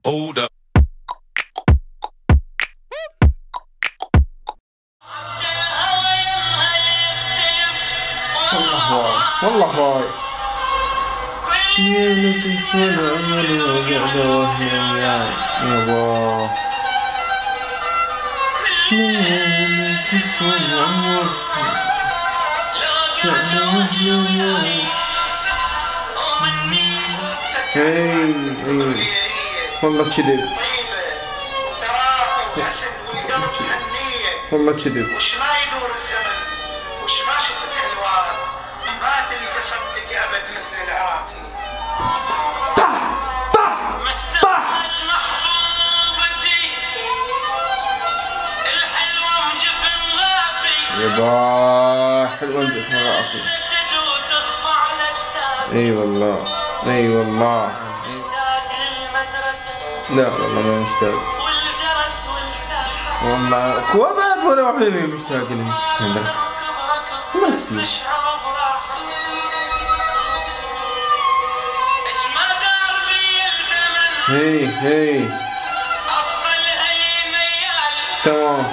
Hold up. والله هاي يا لك سنة يا يابا يا تسوى العمر اي والله كذب والله كذب. وش ما يدور الزمن وش ما شفت حلوات ما تلقى صدق ابد مثل العراقي. محتاج محبوبتي الحلوة وجفن غافي يابا حلوة وجفن غافي. اي والله اي والله. لا والله ما مشتاق والله كوابات ولا واحدة منهم مشتاق لهم. بس ما استيش هي هي تمام.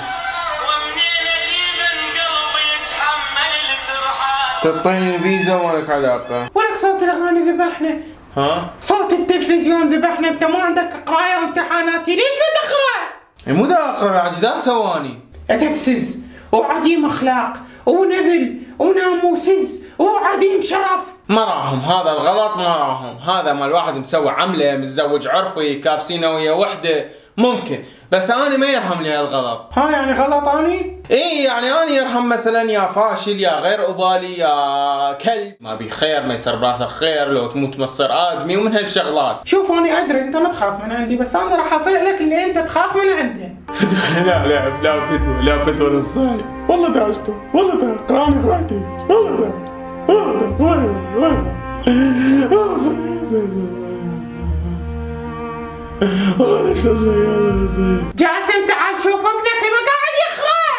تعطيني فيزا ومالك علاقة. ولك صوت الأغاني ذبحنا. ها؟ صوت التلفزيون ذبحنا. أنت ما عندك قراية وامتحاناتي ليش ما تقرأ؟ مو دا أقرأ عجدا ثواني. أتبسز وعديم أخلاق ونذل وناموسز وعديم شرف. ما راهم هذا الغلط ما راهم. هذا ما الواحد مسوي عمله متزوج عرفي كابسينه ويا وحده ممكن، بس أنا ما يرهم لي هالغلط. ها يعني غلط أني؟ إيه يعني أنا يرهم مثلا يا فاشل يا غير أبالي يا كلب ما بي خير ما يصير براسك خير لو تموت مصير آدمي ومن هالشغلات. شوف أنا أدري أنت ما تخاف من عندي بس أنا راح أصيح لك اللي أنت تخاف من عنده. لا لا لا فتوى لا فتوى للصايع والله داشته والله دا قراني غايتي والله دا والله دا والله جاسم تعال شوف ابنك ما قاعد يقرأ.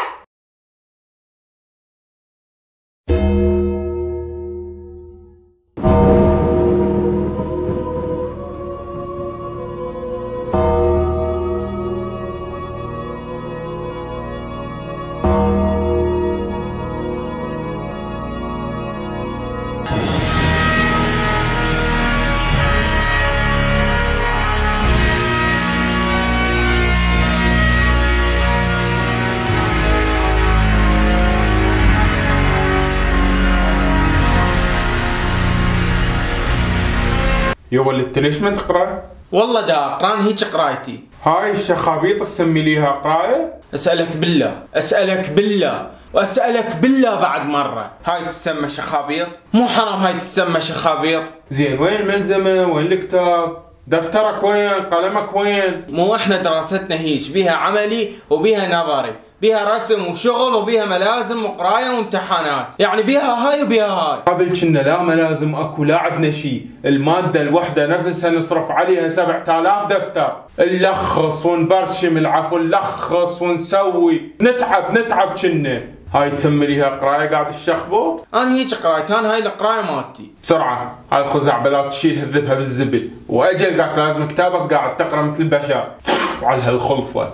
يا ولد انت ليش ما تقرا؟ والله دا قران هيك قرايتي. هاي الشخابيط تسمي ليها قرايه؟ اسألك بالله اسألك بالله واسألك بالله بعد مرة، هاي تسمى شخابيط؟ مو حرام هاي تسمى شخابيط؟ زين وين الملزمه؟ وين الكتاب؟ دفترك وين؟ قلمك وين؟ مو احنا دراستنا هيك بيها عملي وبيها نظري، بيها رسم وشغل وبيها ملازم وقرايه وامتحانات، يعني بيها هاي وبيها هاي. قبل كنا لا ملازم اكو لا عندنا شيء، الماده الوحده نفسها نصرف عليها 7000 دفتر، نلخص ونبرشم العفو نلخص ونسوي، نتعب كنا. هاي تسمي ليها قرايه قاعد الشخبوط؟ انا هيك قرايتي، انا هاي القرايه مالتي. بسرعه هاي الخزعبلات تشيلها تذبها بالزبل، واجل قاعد لازم كتابك قاعد تقرا مثل البشر وعلى هالخلفه.